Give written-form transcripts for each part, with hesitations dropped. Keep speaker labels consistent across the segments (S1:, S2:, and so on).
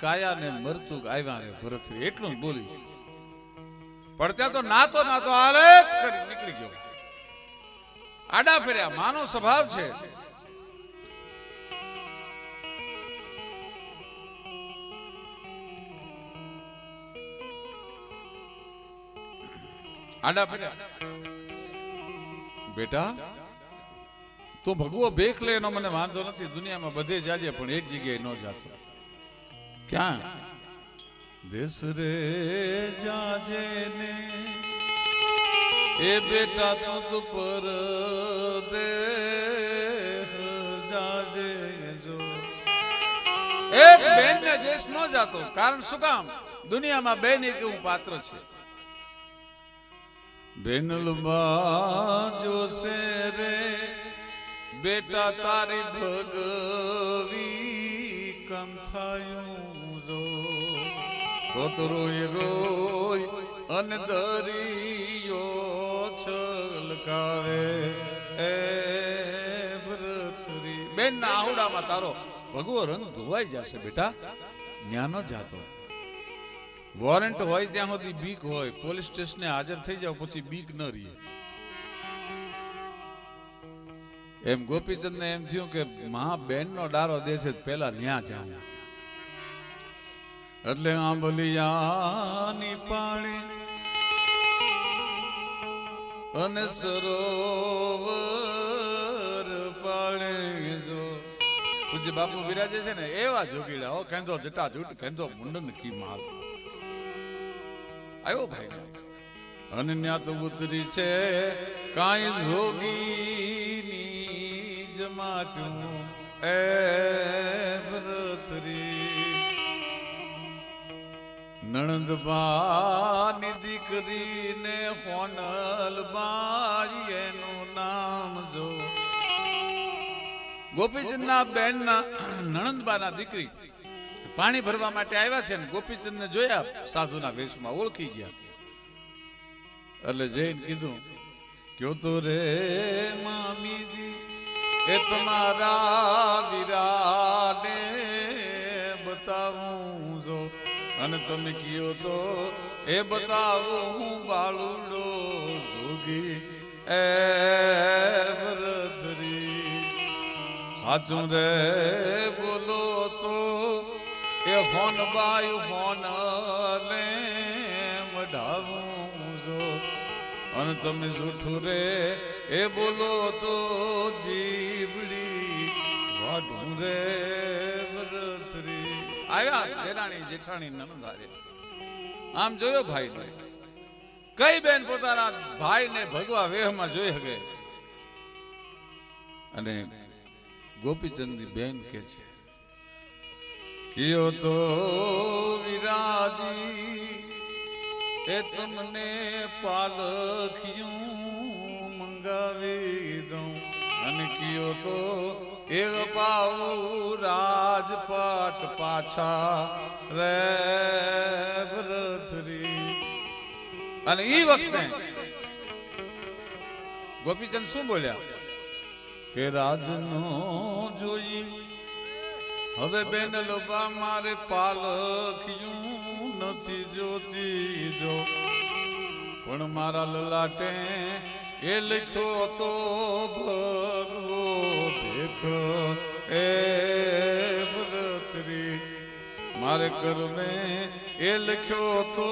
S1: કાયા ને મરતું આવ્યા રે ભરતરી, એટલું જ બોલી. પણ ત્યાં તો નાતો આલે કરી નીકળી ગયો. આડા ફેર્યા, માનો સ્વભાવ છે. આડા ફેર્યા, બેટા તું ભગવો ભેખ લે એનો મને વાંધો નથી, દુનિયામાં બધે જાજે પણ એક જગ્યાએ ન જાતો. ક્યાં? દેશ રે જાજે ને એ બેટા તું પર દેહ જાજે જો. એક બેન ને દેશ ન જાતો, કારણ શું કામ? દુનિયામાં બેન એક એવું પાત્ર છે. બેનલમાં જોશે રે બેટા તારી ભગવી કંથાયું જો, તો રોય રોય અને દરિયો છલકાવે એ ભરતરી. બેન ના આહુડામાં તારો ભગવો રંગ ધોવાઈ જશે બેટા, ન્યાનો જાતો. વોરંટ હોય ત્યાં સુધી બીક હોય, પોલીસ સ્ટેશને હાજર થઈ જાવ પછી બીક ન રહી. એમ ગોપીચંદ ને એમ થયું કે મહા બેન નો ડારો દેશે પેલા ન્યા જાઉં. એટલે આંબલિયાની પાણી અને સરોવર પાડે જો. પૂજ્ય બાપુ બિરાજે છે ને એવા જોગીડા, હો કેંદો જટા જૂટ કેંદો મુંડન કી માલ. આવ્યો ભાઈ અને ન્યા તો ઉતરી છે કાંઈ જોગીની જમાતું એ ભરતરી. નણંદબાની દીકરીને હોનલબાઈ એનું નામ જો. ગોપીચંદના બેનના નણંદબાના દીકરી પાણી ભરવા માટે આવ્યા છે ને ગોપીચંદ ને જોયા સાધુના વેશમાં, ઓળખી ગયા. એટલે જઈને કીધું ક્યો તો રે મામીજી એ તમારા વીરાને બતાવું જો. અને તમે કયો તો એ બતાવું હું બાળુડો જોગી એ ભરતરી. હાચું રે બોલો તો એ હોન બાઈ હોન લે મઢાવું જો. અને તમે જૂઠું રે એ બોલો તો જીબડી વાઢું રે ભરતરી. આવ્યા જેઠાણી જેઠાણી નણંદારે. આમ જોયો ભાઈ ને કઈ બેન પોતાના ભાઈ ને ભગવા વેહમાં જોઈ શકે. અને ગોપીચંદની બેન કે છે કિયો તો વિરાજી એ તમને પાલખિયું મંગાવી દઉં. અને કિયો તો એ પાવું રાજપાટ પાછા રે ભરતરી. અને ઈ વખતે ગોપીચંદ શું બોલ્યા કે રાજનો જોઈ હવે બેન લોબા મારે પાલખિયું નથી જોતી જો. પણ મારા લલાટે એ લખ્યો તો ભગવો ભેખ એ ભરતરી. મારે કરમે એ લખ્યો તો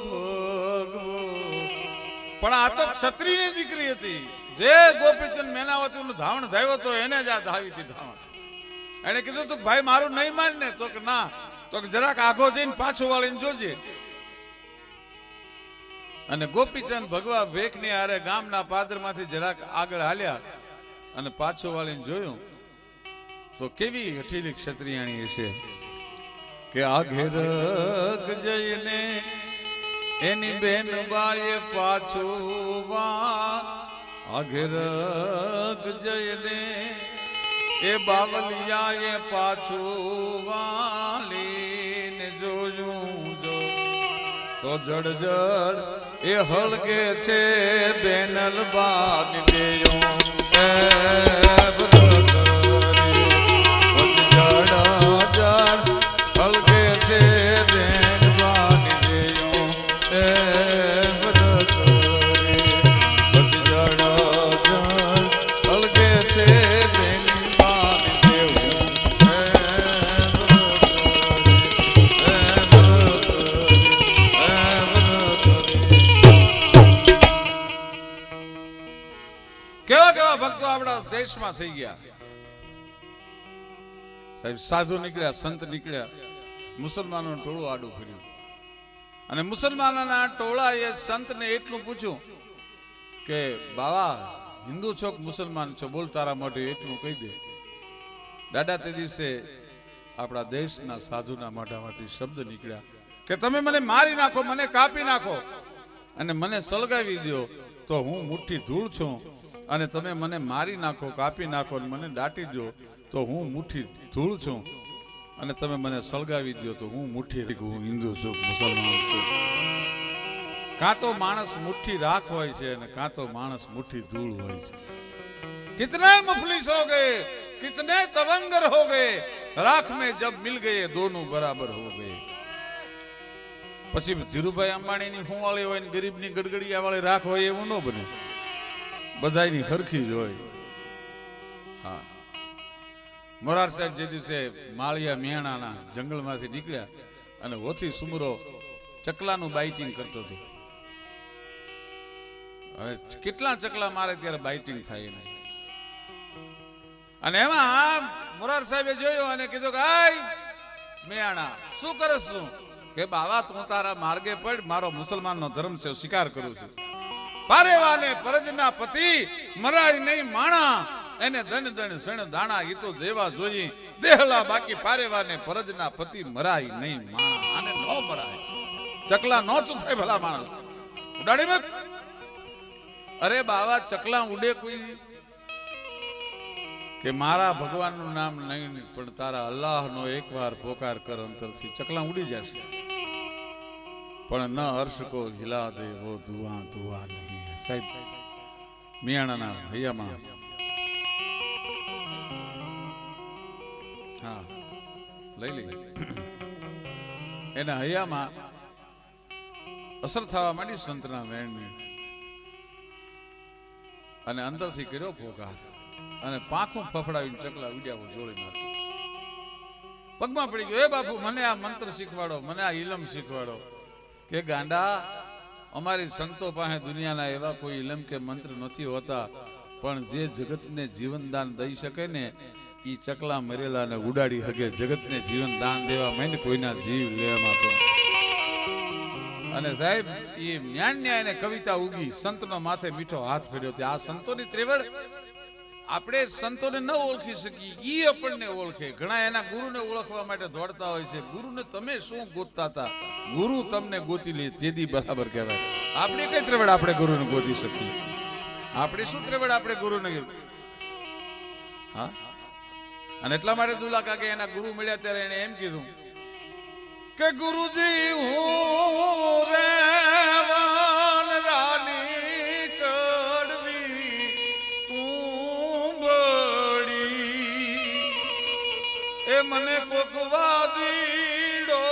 S1: ભગવો. પણ આ તો ક્ષત્રિયની દીકરી હતી. જે ગોપીચંદ મેનાવતી નું ધાવણ થયો તો એને જ આ ધાવી હતી ધાવણ. એને કીધું તું ભાઈ મારું નહીં માન ને, તો કે ના, તો કે જરાક આઘો જઈને પાછો વાળીને જોજે. અને ગોપીચંદ ભગવા ભેખ ની આરે ગામના પાદરમાંથી જરાક આગળ હાલ્યા અને પાછો વાળીને જોયું તો કેવી હઠીલી ક્ષત્રિયાણી હશે કે આઘેરક જઈને એની બેન બાએ પાછું વા. આઘેરક જઈને એ બાવલિયાએ પાછું વાલીને જોયું જો. તો જડ જડ એ હળગે છે બેનલ બાગ દેયો એ ભરતરી. જડ જડ હળગે દેશમાં થઈ ગયા. સાહેબ સાધુ નીકળ્યા, સંત નીકળ્યા, મુસલમાનોનું ટોળું આડું ફર્યું અને મુસલમાનોના ટોળાએ સંતને એટલું પૂછ્યું કે બાવા હિન્દુ છો કે મુસલમાન છો, બોલ તારા માટે એટલું કહી દે. દાદા તે દિવસે આપણા દેશના સાધુના મોઢામાંથી શબ્દ નીકળ્યા કે તમે મને મારી નાખો, મને કાપી નાખો અને મને સળગાવી દો તો હું મુઠ્ઠી ધૂળ છું, અને તમે મને મારી નાખો, કાપી નાખો અને મને દાટી દો તો હું મુઠ્ઠી ધૂળ છું, અને તમે મને સળગાવી દો તો હું મુઠ્ઠી, હું હિન્દુ છું મુસલમાન છું. કાં તો માણસ મુઠ્ઠી રાખ હોય છે અને કાં તો માણસ મુઠ્ઠી ધૂળ હોય છે. कितने मुफलिस हो गए, कितने तवंगर हो गए, राख में जब मिल गए दोनों बराबर हो गए. પછી ધીરુભાઈ અંબાણીની ફૂંવાળી હોય ને ગરીબની ગડગડિયા વાળી રાખ હોય એવું ન બને, બધાયની સરખી જ હોય. હા, મોરાર સાહેબ જે દિવસે માળિયા મિયાણાના જંગલમાંથી નીકળ્યા અને હોથી સુમરો ચકલાનું બાઇટિંગ કરતો હતો. હવે કેટલા ચકલા મારે ત્યારે બાઇટિંગ થાય ને, અને એમાં મોરાર સાહેબે જોયું અને કીધું કે આય મિયાણા શું કરસ છું? કે બાવા તું તારા માર્ગે પડ, મારો મુસલમાનનો ધર્મ છે, શિકાર કરું છું. પારેવાને પરજના પતિ મરાય નહીં માણા, એને દણ દણ સણ દાણા ઈ તો દેવા જોઈ દેહલા, બાકી પારેવાને પરજના પતિ મરાય નહીં માણા. આને નો મરાય, ચકલા નો થાય ભલા માણસ ઉડાડી મત. અરે બાવા ચકલા ઉડે કોઈ કે મારા ભગવાનનું નામ નહીં પણ તારા અલ્લાહનો એકવાર પોકાર કર અંતરથી, ચકલા ઉડી જશે. પણ ન હર્ષ કો હિલા દે વો દુઆ દુઆ નહીં. સાહેબ મિયાણાના હૈયામાં હા લઈ લઈ એના હૈયામાં અસર થવા માંડી સંતના વેણની, અને અંદરથી કર્યો પોકાર અને પાંખું ફફડાવીને ચકલા ઉડ્યા જોડી નાખ્યું. પગમાં પડી ગયો, એ બાપુ મને આ મંત્ર શીખવાડો, મને આ ઇલમ શીખવાડો. કે ગાંડા અમારી સંતો પાસે દુનિયાના એવા કોઈ ઇલમ કે મંત્ર નથી હોતા, પણ જે જગતને જીવનદાન દઈ શકે ને ઈ ચકલા મરેલા ને ઉડાડી શકે. જગતને જીવન દાન દેવા માંડ, કોઈના જીવ લેવામાં તો. અને સાહેબ એ ન્યાન્યા એને કવિતા ઉગી, સંતનો માથે મીઠો હાથ ફેર્યો. આ સંતોની ત્રેવડ આપણે સંતોને ન ઓળખી શકીએ, ઈ આપણને ઓળખે. ઘણા એના ગુરુને ઓળખવા માટે દોડતા હોય છે. ગુરુને તમે શું ગોતતા હતા, ગુરુ તમને ગોતી લે તેદી બરાબર કહેવાય. આપણે કઈ ત્રેવડ આપણે ગુરુને ગોતી શકીએ? આપણે શું ત્રેવડ આપણે ગુરુને? હા, અને એટલા માટે દુલા કાકે એના ગુરુ મળ્યા ત્યારે એને એમ કીધું કે ગુરુજી હું રેવાન રાની કડવી તું બડી, એ મને કોક વાદીડો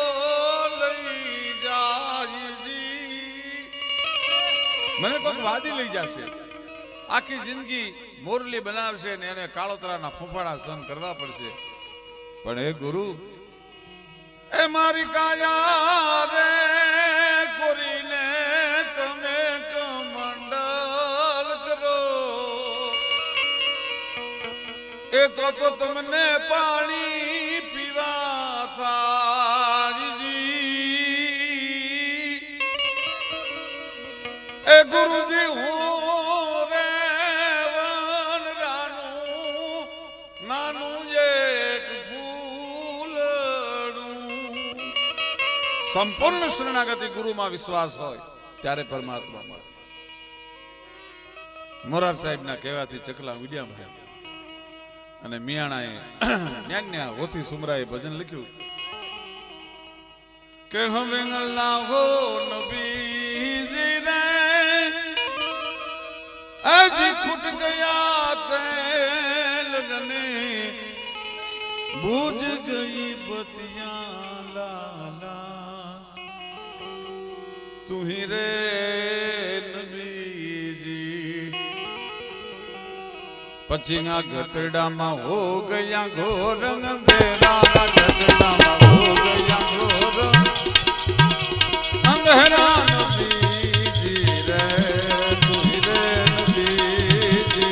S1: લઈ જાયજી, મને કોક વાદી લઈ જશે, આખી જિંદગી મોરલી બનાવશે ને એને કાળોતરાના ફૂંફાડા સહન કરવા પડશે. પણ એ ગુરુ એ મારી કાયા રે કોરીને તમે કમંડલ કરો, એ તો તમને પાણી પીવા થાયજી. એ ગુરુજી હું રે વનરાનું નાનું એક સંપૂર્ણ શરણાગતિ ગુરુમાં વિશ્વાસ હોય ત્યારે પરમાત્મા મળે. મોરાર સાહેબના કહેવાથી ચકલા ઉડ્યા ભયા, અને મિયાણાએ ન્યાન્યા હોથી સુમરાએ ભજન લખ્યું કે હવે અલ્લાહો નબીજી રે આજ ખૂટ ગયા તેલ જને બુझ ગઈ બતિયા લાલા, તું ही रे नबीजी. પછી આ ગટડામાં હો ગયા ઘોર અંધેરા, ગટડામાં હો ગયા ઘોર અંધેરા, નબીજી રે તું ही रे नबीजी.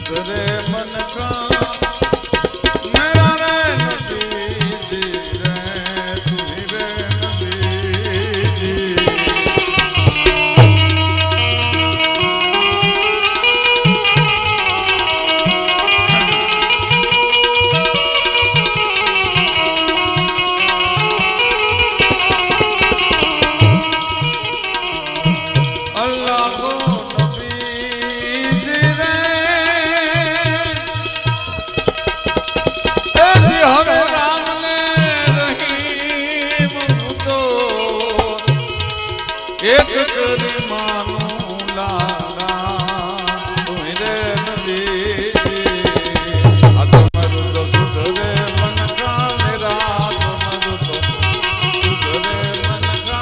S1: સુધરે મન કા મેરા રે નબીજી રે તુહી રે નબીજી एक करी मानू लाला तुम रे नबीजी अतमरु तो सुधरे मन का मेरा अतमरु तो सुधरे मन का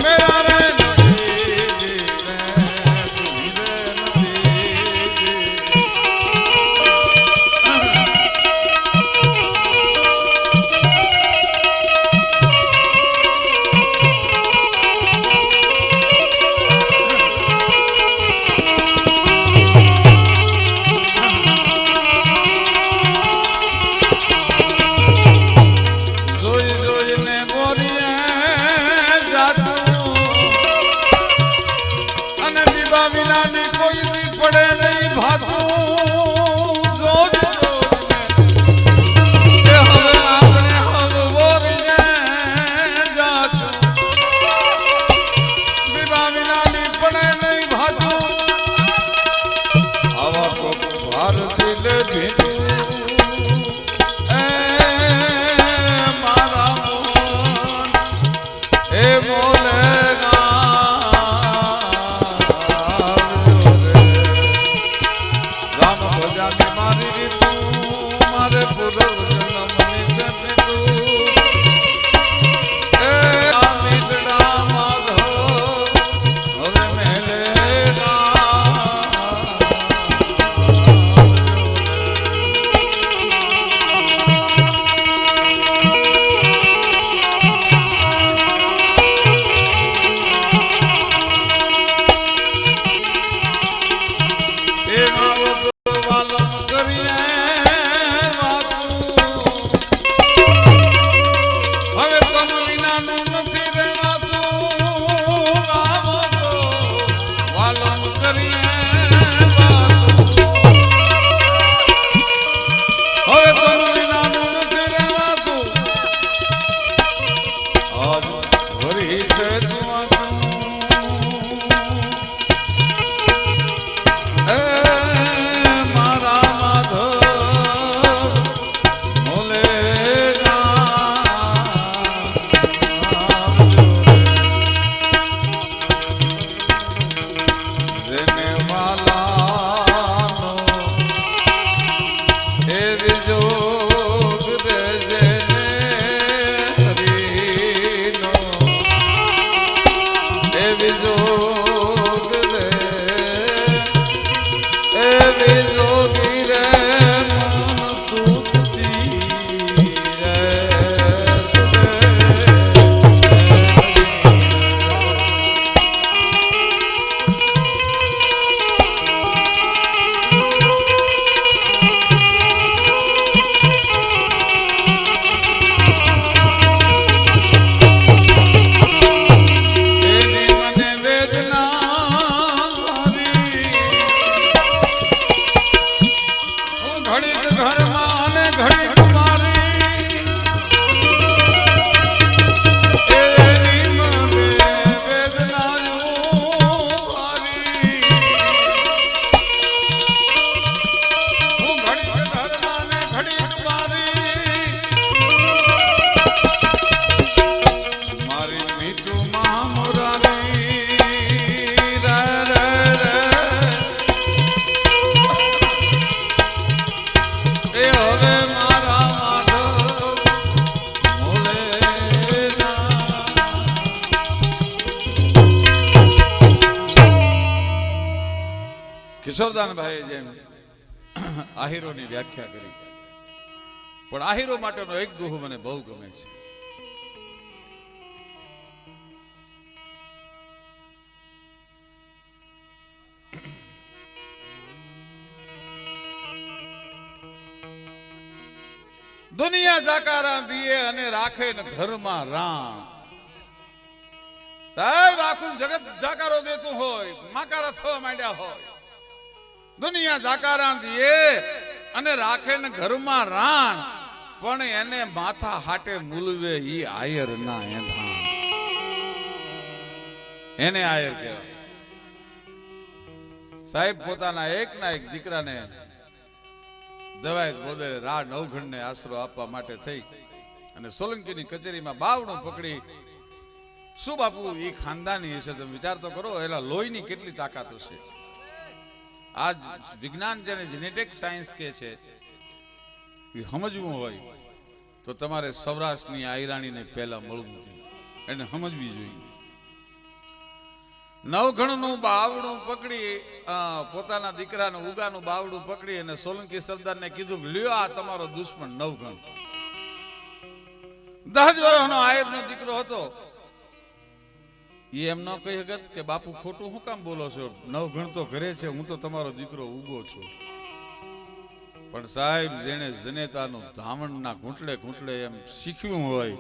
S1: मेरा रे नबीजी रे तुम रे नबीजी કિશોરદાનભાઈએ જેમ આહીરોની વ્યાખ્યા કરી, પણ આહીરો માટેનો એક દુહો મને બહુ ગમે છે. દુનિયા જાકારા દીએ અને રાખે ને ઘરમાં રાણ. સાહેબ આખું જગત જાકારો દેતું હોય, માકારા થવા માંડ્યા હોય, દુનિયા જાકારા દીએ અને રાખે ને ઘરમાં રાણ, પણ એને માથા હાટે મૂલવે ઈ આયર ના એંધાણ. એને આયર કહેવાય. સાહેબ પોતાના એક ના એક દીકરાને દવાઈ બોદે રા નવઘણ ને આશરો આપવા માટે થઈ અને સોલંકીની કચેરીમાં બાવણું પકડી. શું બાપુ એ ખાનદાની હશે, તમે વિચાર તો કરો, એના લોહીની કેટલી તાકાત હશે. આજ વિજ્ઞાન જેને જેનેટિક સાયન્સ કહે છે એ સમજવું હોય તો તમારે સૌરાષ્ટ્રની આયરાણીને પહેલા મળવું જોઈએ, એને સમજવી જોઈએ. નવઘણનું બાવડું પકડી પોતાના દીકરાનું ઉગાનું બાવડું પકડી અને સોલંકી સરદારને કીધું, લ્યો આ તમારો દુશ્મન નવઘણ. 10 વર્ષનો આયરનો દીકરો હતો. એ એમ ન કહી શકત કે બાપુ ખોટું શું કામ બોલો છો, નવઘણ તો ઘરે છે, હું તો તમારો દીકરો ઉગો છું. પણ સાહેબ જેને જનેતાનું ધામણના ઘૂંટડે ઘૂંટડે એમ શીખ્યું હોય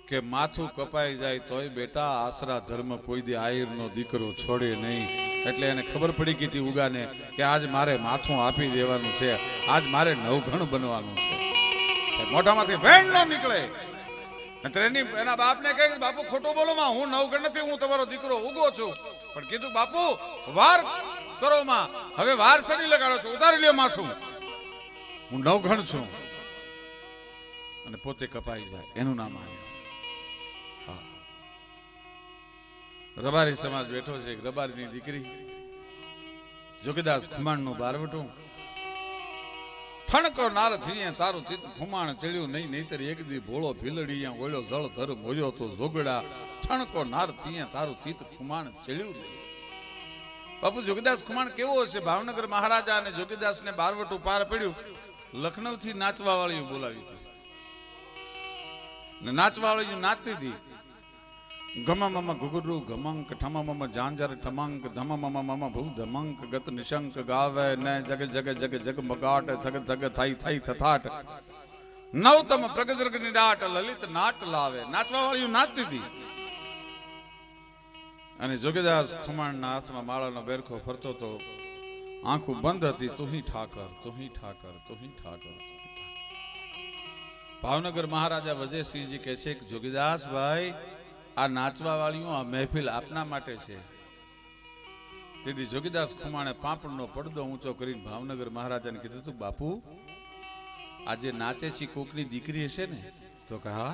S1: કે માથું કપાઈ જાય તોય બેટા આશરા ધર્મ કોઈ દી આયરનો દીકરો છોડે નહીં. એટલે એને ખબર પડી ગઈ હતી ઉગાને કે આજ મારે માથું આપી દેવાનું છે, આજ મારે નવઘણ બનવાનું છે. મોઢામાંથી વેણ ન નીકળે. એના બાપને કહે બાપુ ખોટું બોલો માં, હું નવઘણ નથી, હું તમારો દીકરો ઉગો છું. પણ કીધું બાપુ વાર કરો માં, હવે વાર શની લગાડો છો, ઉતારી લ્યો માથું, હું નવઘણ છું. અને પોતે કપાઈ જાય, એનું નામ આયર. રબારી સમાજ બેઠો છે. એક રબારીની દીકરી જોગીદાસ ખુમાણનું બારવટું. ઠણકો નાર થઈએ તારું ચિત્ત ખુમાણ ચડ્યું નહીં, નહીતર એક દી ભોળો ભીલડી ઓળ્યો જળ ધર મોયો તો જોગડા. ઠણકો નાર થઈએ તારું ચિત્ત ખુમાણ ચડ્યું નહીં. બાપુ જોગીદાસ ખુમાણ કેવો હશે? ભાવનગર મહારાજા અને જોગીદાસને બારવટું પાર પડ્યું. લખનૌ થી નાચવા વાળી બોલાવી હતી ને નાચવા વાળી નાચતી હતી. ગમમમ ગુગુરુ ગમંક ઠમમમ જાંજર ઠમંક ધમમમ ભૂ ધમંક ગત નિશંક ગાવે ને જગ જગ જગ જગ મગાટ થગ થગ થઈ થઈ થથાટ નવતમ પ્રગદર્ગ નિડાટ લલિત નાટ લાવે. નાચવા વાળી નાચતી હતી. અને જોગીદાસ ખુમાણના હાથમાં માળાનો બેરખો ફરતો તો, આંખો બંધ હતી. તુહી ઠાકર તુહી ઠાકર તુહી ઠાકર. ભાવનગર મહારાજા વજયસિંહજી કહે છે કે જોગીદાસ ભાઈ, આ નાચવા વાળીઓ આ મહેફિલ આપના માટે છે. તેથી જોગીદાસ ખુમાણે પાપડનો પડદો ઊંચો કરીને ભાવનગર મહારાજાને કીધું તું, બાપુ આજે નાચે છે કોકની દીકરી હશે ને? તો કે હા.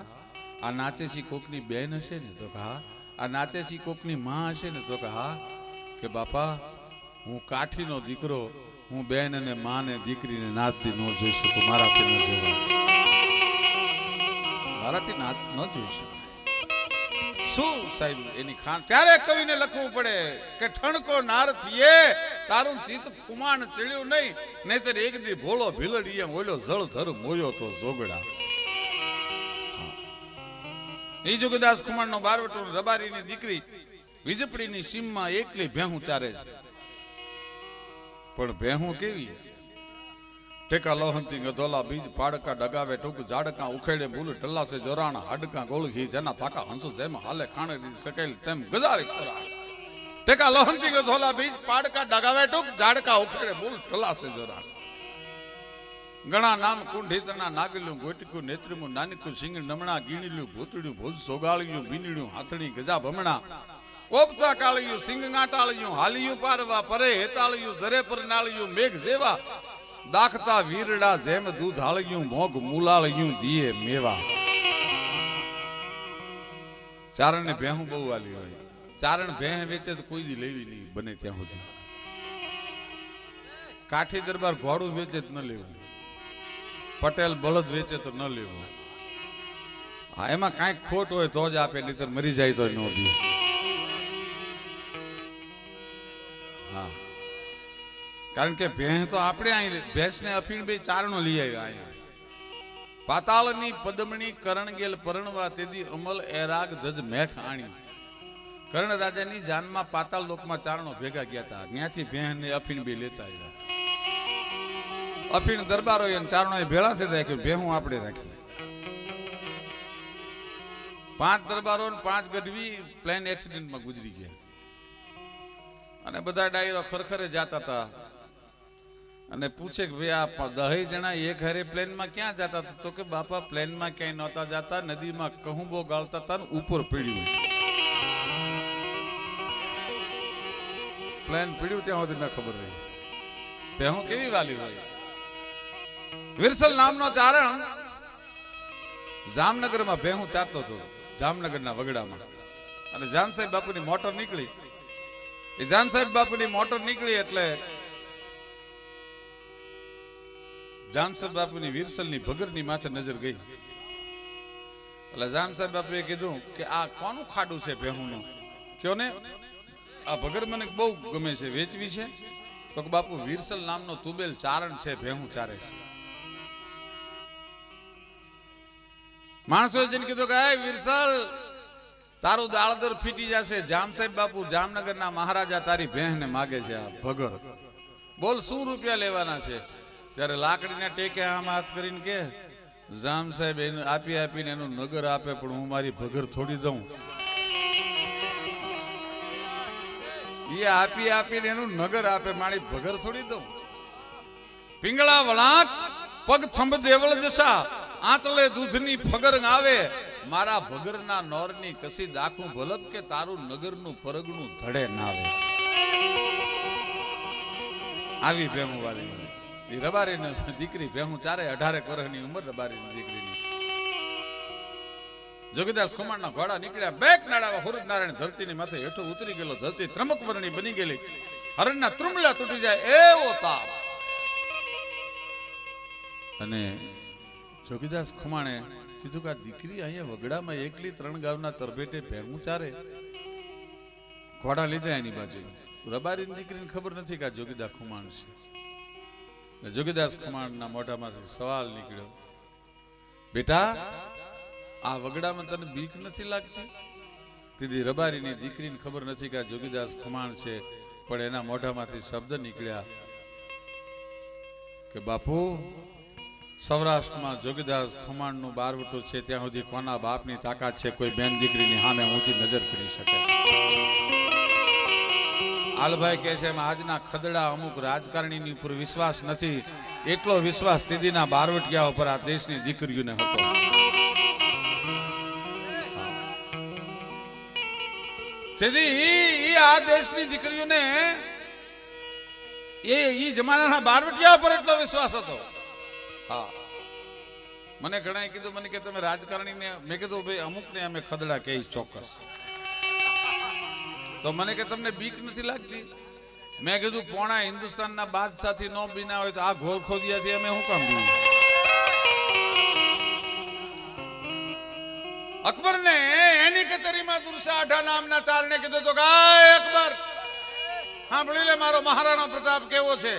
S1: આ નાચે છે કોકની બેન હશે ને? તો કે હા. આ નાચે છે કોકની માં હશે ને? તો કે હા. કે બાપા હું કાઠીનો દીકરો, હું બેન અને માં ને દીકરીને નાચતી ન જોઈ શકું, મારાથી ન જોવાય, મારાથી નાચ ન જોઈ શકાય. શું સાહેબ એની ખાન? ત્યારે કવિને લખવું પડે કે ઠણકો નાર થઈએ તારું ચિત્ત ખુમાણ ચડ્યું નહીં, નહીતર એક દી ભોળો ભીલડી ઓલ્યો જળ ધર મોયો તો જોગડા. એ જોગીદાસ ખુમાણનો બારવટો રબારીની દીકરી વીજપડીની સીમમાં એકલી ભેહું ચારે છે. પણ ભેહું કેવી? ટેકા લોહંતી ગધોલા બીજ પાડકા ડગાવે ટૂંક ઝાડકા ઉખેડે ભૂલ ટલ્લાસે જોરાણ હાડકા ગોળઘી જેના થાકા હંસ જેમ હાલે ખાણે સકેલ તેમ ગજારી ખોરાક. ટેકા લોહંતી ગધોલા બીજ પાડકા ડગાવે ટૂંક ઝાડકા ઉખેડે ભૂલ ટલ્લાસે જોરાણ. ગણા નામ કુંઢીતના નાગલ્યું ગોટકું નેત્રીમું નાનકું સિંગ નમણા ગીણીલ્યું ભૂતડ્યું ભૂજ સોગાળ્યું બીનડ્યું હાથડી ગજા ભમણા કોપતા કાળિયું સિંગ ગાંટાળ્યું હાલિયું પારવા પરે હેતાળ્યું જરે પર નાળ્યું મેઘ જેવા દાખતા વીરડા જેમ દૂધ હાળ્યું મોગ મુલાળ્યું દીએ મેવા. ચારણ ને ભેહું બહુ વાલી હોય. ચારણ ભેહ વેચે તો કોઈ દી લેવી નહીં બને ત્યાં સુધી. કાઠી દરબાર ઘોડું વેચે તો ન લેવું, પટેલ બળદ વેચે તો ન લેવું. હા, એમાં કાંઈક ખોટ હોય તો જ આપે, નહીતર મરી જાય તો ન દે. હા, કારણ કે ભેહ તો આપણે અહીં ભેંસ ને અફીણ બે ચારણો લઈ આવ્યા અહીંયા. પાતાળની પદમણી કરણગેલ પરણવા તેદી અમલ એરાગ ધજ મેખ આણી. કર્ણ રાજાની જાનમાં પાતાળ લોકમાં ચારણો ભેગા ગયા હતા. ત્યાંથી ભેહ ને અફીણ બે લેતા આવ્યા. અફીણ દરબારો અને ચારણો ભેળા થઈ રાખ્યું, ભેહું આપણે રાખી. 5 દરબારો ને 5 ગઢવી પ્લેન એક્સિડન્ટમાં ગુજરી ગયા. અને બધા ડાયરો ખરખરે જાતા હતા અને પૂછે કે ભાઈ આ 10 જણા એક હારે પ્લેનમાં ક્યાં જતા હતા? તો કે બાપા પ્લેનમાં ક્યાંય નહોતા જતા, નદીમાં કહુંબો ગાળતા હતા ને ઉપર પીડ્યું. પ્લેન પીડ્યું ત્યાં સુધી ન ખબર રહી. ભેહું કેવી વાલી હોય. વિરસલ નામનો ચારણ જામનગરમાં ભેહું ચારતો હતો, જામનગરના વગડામાં. અને જામ સાહેબ બાપુની મોટર નીકળી. એ જામ સાહેબ બાપુની મોટર નીકળી એટલે જામ સાહેબ બાપુની વિરસલની ભગરની માથે નજર ગઈ. એટલે જામ સાહેબ બાપુએ કીધું કે આ કોનું ખાડું છે ભેહુંનું? કયો ને આ ભગર મને બહુ ગમે છે, વેચવી છે? તો કે બાપુ વિરસલ નામનો તુબેલ ચારણ છે, ભેહું ચારે છે. માણસોએ જઈને કીધું કે એ વિરસલ તારું દાળદર ફીટી જશે, જામ સાહેબ બાપુ જામનગરના મહારાજા તારી ભેંસને માગે છે આ ભગર. બોલ શું રૂપિયા લેવાના છે? ત્યારે લાકડીના ટેકે આમ હાથ કરીને કે જામ સાહેબ એને આપી આપીને એનું નગર આપે, પણ હું મારી ભગર થોડી દઉં. એ આપી આપીને એનું નગર આપે, મારી ભગર થોડી દઉં. પિંગળા વળાંક પગ થંભ દેવળ જશા, આંચલે દૂધની ફગર આવે, મારા ભગરના નોરની કસી દાખું ભલપ કે તારું નગરનું પરગનું ધડે ના આવે. આવી ભેહું વાળી એ રબારીની દીકરી ભેહું ચારે 18 વર્ષની ઉંમર રબારીની દીકરીની. જોગીદાસ ખુમાણના ઘોડા નીકળ્યા, બેક નાડાવા હુરજ નારાયણ ધરતીની માથે હેઠો ઉતરી ગયેલો, ધરતી ત્રમક વર્ણી બની ગયેલી, હરણના ત્રુમલા તૂટી જાય એવો તાપ. અને જોગીદાસ ખુમાણે કીધું કે આ દીકરી અહીંયા વગડામાં એકલી 3 ગામના તરભેટે ભેહું ચારે, ઘોડા લીધા એની બાજુ. રબારીની દીકરીને ખબર નથી કે આ જોગીદાસ ખુમાણ છે. જોગીદાસ ખુમાણના મોઢામાંથી સવાલ નીકળ્યો, બેટા આ વગડામાં તને બીક નથી લાગતી? કીધી રબારીની દીકરીને ખબર નથી કે આ જોગીદાસ ખુમાણ છે, પણ એના મોઢામાંથી શબ્દ નીકળ્યા કે બાપુ સૌરાષ્ટ્રમાં જોગીદાસ ખુમાણનું બારવટું છે, ત્યાં સુધી કોના બાપની તાકાત છે કોઈ બેન દીકરીની સામે ઊંચી નજર કરી શકે? આલભાઈ કહે છે એમ આજના ખદડા અમુક રાજકારણીની ઉપર વિશ્વાસ નથી, એટલો વિશ્વાસ તીદીના બારવટિયા ઉપર આ દેશની દીકરીઓને હતો. તીદી આ દેશની દીકરીઓને એ જમાનાના બારવટિયા ઉપર એટલો વિશ્વાસ હતો. હા, મને ઘણાએ કીધું, મને કે તમે રાજકારણીને, મેં કીધું ભાઈ અમુકને અમે ખદડા કહીશ ચોક્કસ. તો મને કે તમને બીક નથી લાગતી? મેં કીધું પોણા હિન્દુસ્તાનના બાદશાહથી નો બીના હોય તો આ ઘોર ખોદિયાથી અમે શું કામ બીવું? અકબરને એની કચેરીમાં દુરશા આઠા નામના ચારણે કીધું તો કે અકબર સાંભળી લે, મારો મહારાણા પ્રતાપ કેવો છે.